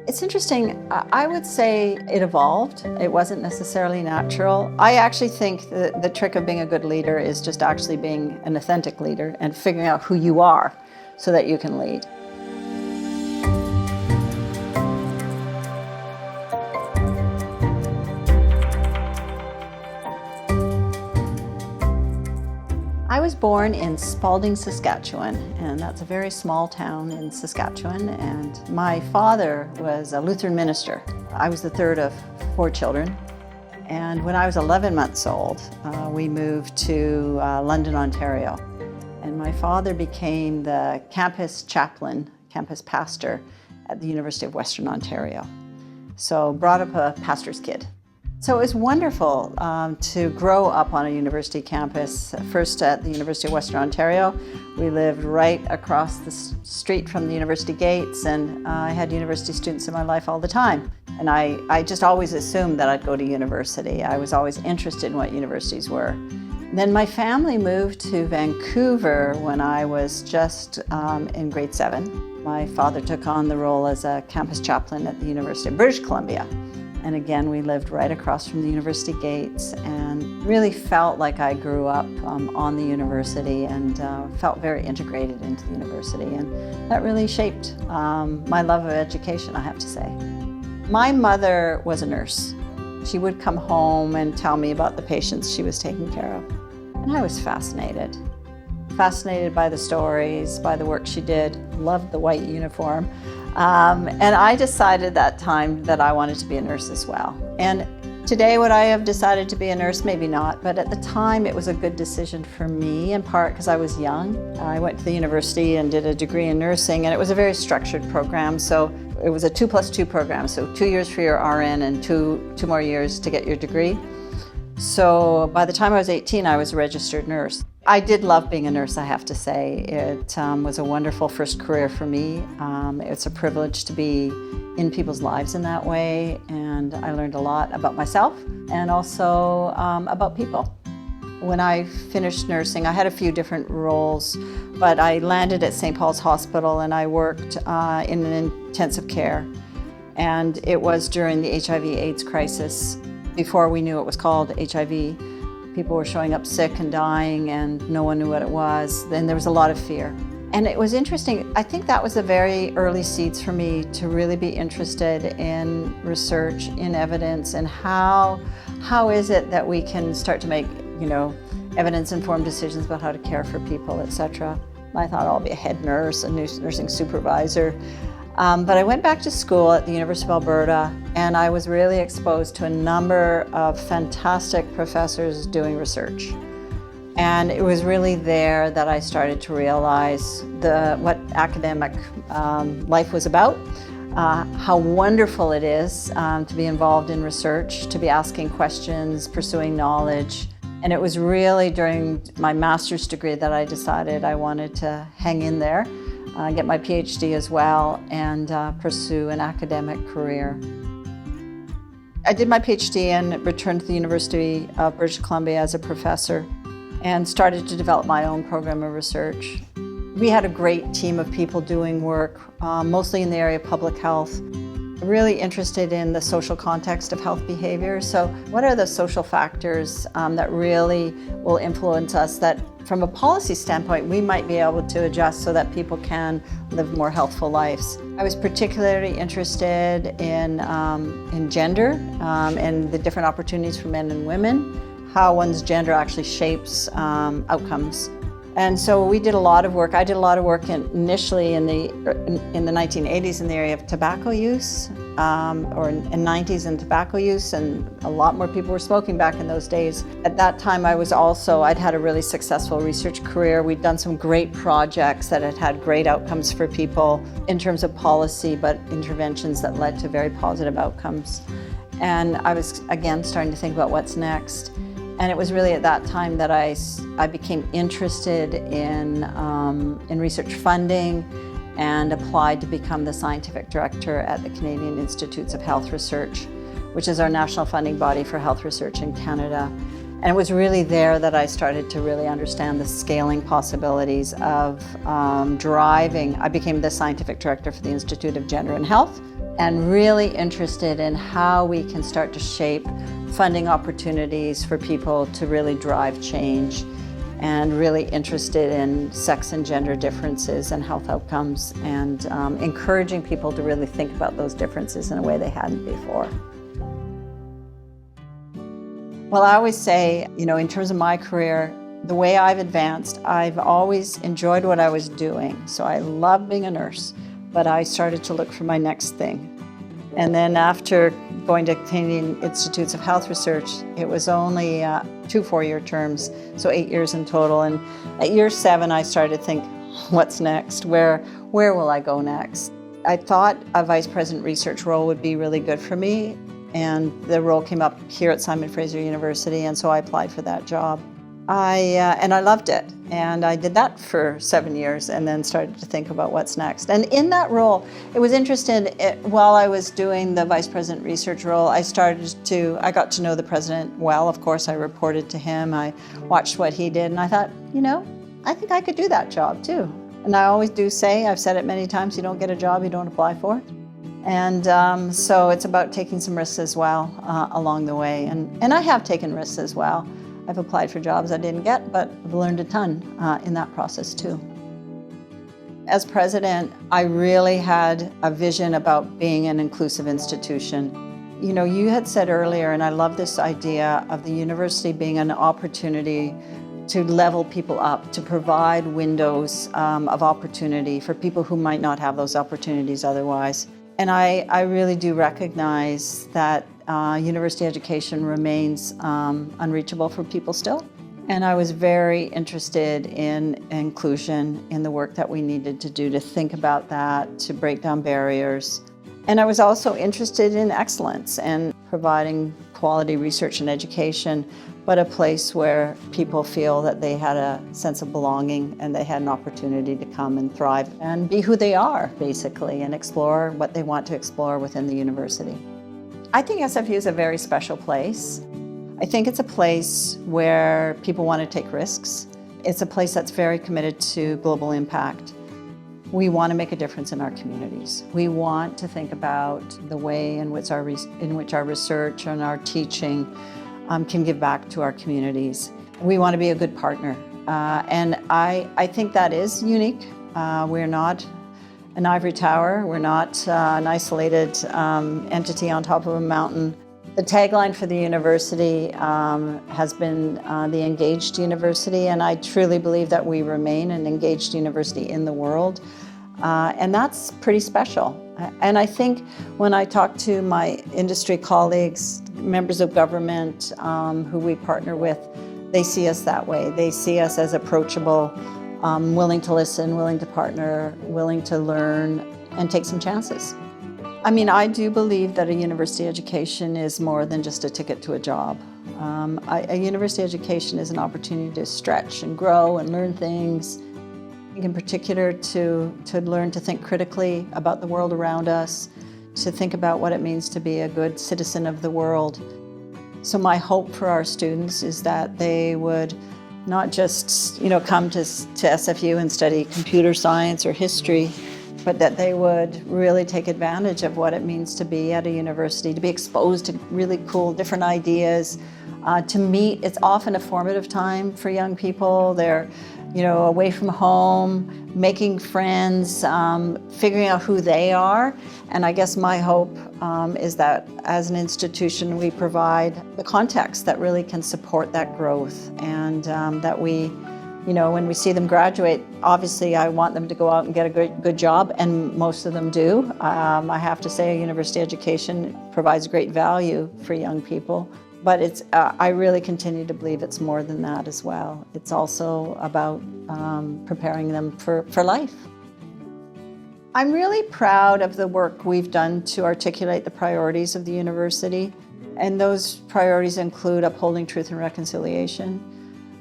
It's interesting. I would say it evolved. It wasn't necessarily natural. I actually think that the trick of being a good leader is just actually being an authentic leader and figuring out who you are so that you can lead. I was born in Spalding, Saskatchewan, and that's a very small town in Saskatchewan, and my father was a Lutheran minister. I was the third of 4 children, and when I was 11 months old, we moved to London, Ontario, and my father became the campus chaplain, campus pastor at the University of Western Ontario. So brought up a pastor's kid. So it was wonderful to grow up on a university campus, first at the University of Western Ontario. We lived right across the street from the university gates, and I had university students in my life all the time. And I just always assumed that I'd go to university. I was always interested in what universities were. Then my family moved to Vancouver when I was just in grade 7. My father took on the role as a campus chaplain at the University of British Columbia. And again, we lived right across from the university gates and really felt like I grew up on the university and felt very integrated into the university. And that really shaped my love of education, I have to say. My mother was a nurse. She would come home and tell me about the patients she was taking care of. And I was fascinated. Fascinated by the stories, by the work she did, loved the white uniform. And I decided that time that I wanted to be a nurse as well. And today would I have decided to be a nurse? Maybe not, but at the time it was a good decision for me, in part because I was young. I went to the university and did a degree in nursing, and it was a very structured program. So it was a 2+2 program, so 2 years for your RN and two more years to get your degree. So by the time I was 18, I was a registered nurse. I did love being a nurse, I have to say. It was a wonderful first career for me. It's a privilege to be in people's lives in that way, and I learned a lot about myself and also about people. When I finished nursing, I had a few different roles, but I landed at St. Paul's Hospital and I worked in an intensive care. And it was during the HIV/AIDS crisis, before we knew it was called HIV. People were showing up sick and dying and no one knew what it was. Then there was a lot of fear. And it was interesting. I think that was the very early seeds for me to really be interested in research, in evidence, and how is it that we can start to make, evidence-informed decisions about how to care for people, etc. I thought I'll be a head nurse, a nursing supervisor. But I went back to school at the University of Alberta, and I was really exposed to a number of fantastic professors doing research. And it was really there that I started to realize what academic life was about, how wonderful it is to be involved in research, to be asking questions, pursuing knowledge. And it was really during my master's degree that I decided I wanted to hang in there. Get my PhD as well, and pursue an academic career. I did my PhD and returned to the University of British Columbia as a professor and started to develop my own program of research. We had a great team of people doing work, mostly in the area of public health, really interested in the social context of health behavior. So what are the social factors that really will influence us that from a policy standpoint, we might be able to adjust so that people can live more healthful lives. I was particularly interested in gender and the different opportunities for men and women, how one's gender actually shapes outcomes. And so we did a lot of work. I did a lot of work initially in the 1980s in the area of tobacco use, or in 90s in tobacco use, and a lot more people were smoking back in those days. At that time I'd had a really successful research career. We'd done some great projects that had great outcomes for people in terms of policy, but interventions that led to very positive outcomes. And I was again starting to think about what's next. And it was really at that time that I became interested in research funding and applied to become the scientific director at the Canadian Institutes of Health Research, which is our national funding body for health research in Canada. And it was really there that I started to really understand the scaling possibilities of driving. I became the scientific director for the Institute of Gender and Health, and really interested in how we can start to shape funding opportunities for people to really drive change, and really interested in sex and gender differences and health outcomes, and encouraging people to really think about those differences in a way they hadn't before. Well, I always say, in terms of my career, the way I've advanced, I've always enjoyed what I was doing. So I love being a nurse, but I started to look for my next thing. And then after going to Canadian Institutes of Health Research, it was only 2 4-year terms, so 8 years in total. And at year 7, I started to think, what's next? Where will I go next? I thought a vice president research role would be really good for me, and the role came up here at Simon Fraser University, and so I applied for that job. And I loved it, and I did that for 7 years and then started to think about what's next. And in that role, it was interesting, while I was doing the vice president research role, I got to know the president well. Of course, I reported to him, I watched what he did, and I thought, I think I could do that job too. And I always do say, I've said it many times, you don't get a job you don't apply for. And so it's about taking some risks as well along the way. And I have taken risks as well. I've applied for jobs I didn't get, but I've learned a ton in that process too. As president, I really had a vision about being an inclusive institution. You had said earlier, and I love this idea of the university being an opportunity to level people up, to provide windows of opportunity for people who might not have those opportunities otherwise. And I really do recognize that university education remains unreachable for people still. And I was very interested in inclusion, in the work that we needed to do to think about that, to break down barriers. And I was also interested in excellence and providing quality research and education, but a place where people feel that they had a sense of belonging and they had an opportunity to come and thrive and be who they are, basically, and explore what they want to explore within the university. I think SFU is a very special place. I think it's a place where people want to take risks. It's a place that's very committed to global impact. We want to make a difference in our communities. We want to think about the way in which our research and our teaching can give back to our communities. We want to be a good partner. And I think that is unique. We're not an ivory tower. We're not an isolated entity on top of a mountain. The tagline for the university has been the engaged university, and I truly believe that we remain an engaged university in the world. And that's pretty special. And I think when I talk to my industry colleagues, members of government who we partner with, they see us that way. They see us as approachable, willing to listen, willing to partner, willing to learn, and take some chances. I do believe that a university education is more than just a ticket to a job. A university education is an opportunity to stretch and grow and learn things. In particular, to learn to think critically about the world around us, to think about what it means to be a good citizen of the world. So my hope for our students is that they would not just come to SFU and study computer science or history, but that they would really take advantage of what it means to be at a university, to be exposed to really cool, different ideas, to meet. It's often a formative time for young people. They're away from home, making friends, figuring out who they are. And I guess my hope is that as an institution, we provide the context that really can support that growth, and that we, when we see them graduate, obviously I want them to go out and get a good job, and most of them do. I have to say, a university education provides great value for young people. But I really continue to believe it's more than that as well. It's also about preparing them for life. I'm really proud of the work we've done to articulate the priorities of the university. And those priorities include upholding truth and reconciliation.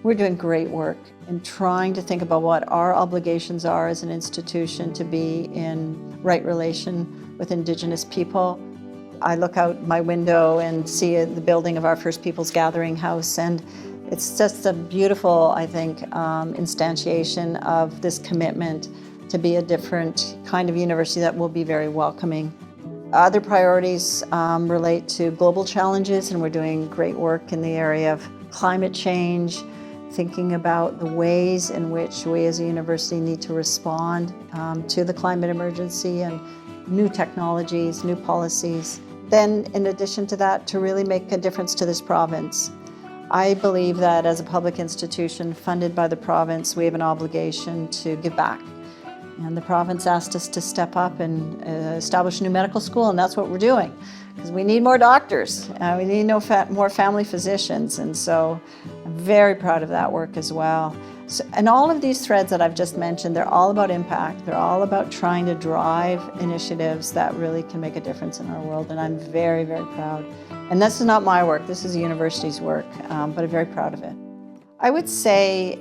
We're doing great work in trying to think about what our obligations are as an institution to be in right relation with Indigenous people. I look out my window and see the building of our First Peoples Gathering House, and it's just a beautiful, I think, instantiation of this commitment to be a different kind of university that will be very welcoming. Other priorities relate to global challenges, and we're doing great work in the area of climate change, thinking about the ways in which we as a university need to respond to the climate emergency and new technologies, new policies. Then, in addition to that, to really make a difference to this province. I believe that as a public institution funded by the province, we have an obligation to give back. And the province asked us to step up and establish a new medical school, and that's what we're doing. Because we need more doctors, we need more family physicians, and so I'm very proud of that work as well. And all of these threads that I've just mentioned, they're all about impact. They're all about trying to drive initiatives that really can make a difference in our world, and I'm very, very proud. And this is not my work, this is the university's work, but I'm very proud of it. I would say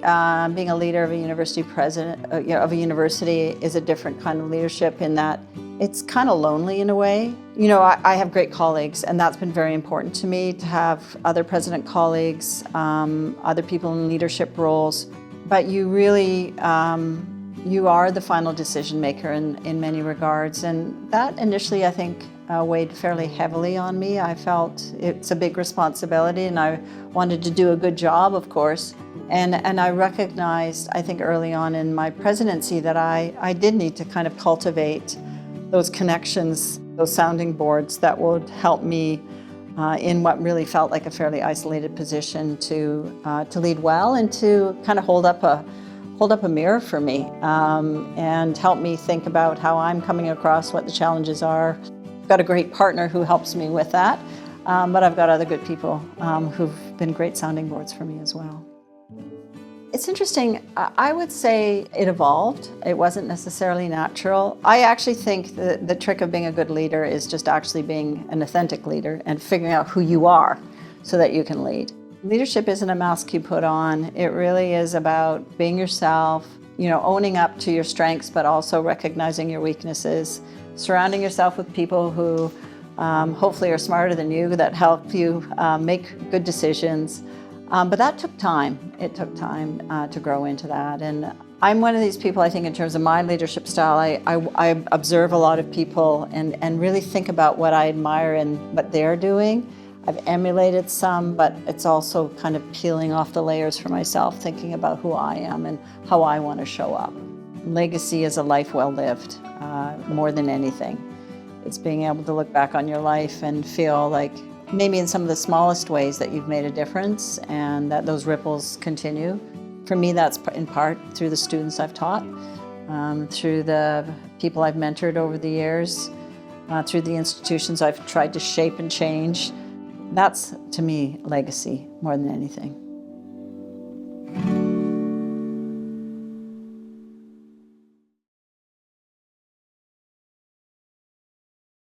being a leader of a university president, of a university is a different kind of leadership in that it's kind of lonely in a way. You know, I have great colleagues, and that's been very important to me, to have other president colleagues, other people in leadership roles. But you really, you are the final decision maker in many regards. And that initially, I think, weighed fairly heavily on me. I felt it's a big responsibility, and I wanted to do a good job, of course. And I recognized, I think early on in my presidency, that I did need to kind of cultivate those connections, those sounding boards that would help me in what really felt like a fairly isolated position to lead well and to kind of hold up a mirror for me and help me think about how I'm coming across, what the challenges are. I've got a great partner who helps me with that, but I've got other good people who've been great sounding boards for me as well. It's interesting. I would say it evolved. It wasn't necessarily natural. I actually think the trick of being a good leader is just actually being an authentic leader and figuring out who you are so that you can lead. Leadership isn't a mask you put on. It really is about being yourself, you know, owning up to your strengths, but also recognizing your weaknesses, surrounding yourself with people who hopefully are smarter than you, that help you make good decisions. But that took time. It took time to grow into that. And I'm one of these people, I think, in terms of my leadership style, I observe a lot of people and really think about what I admire and what they're doing. I've emulated some, but it's also kind of peeling off the layers for myself, thinking about who I am and how I want to show up. Legacy is a life well lived, more than anything. It's being able to look back on your life and feel like maybe in some of the smallest ways that you've made a difference and that those ripples continue. For me, that's in part through the students I've taught, through the people I've mentored over the years, through the institutions I've tried to shape and change. That's, to me, legacy more than anything.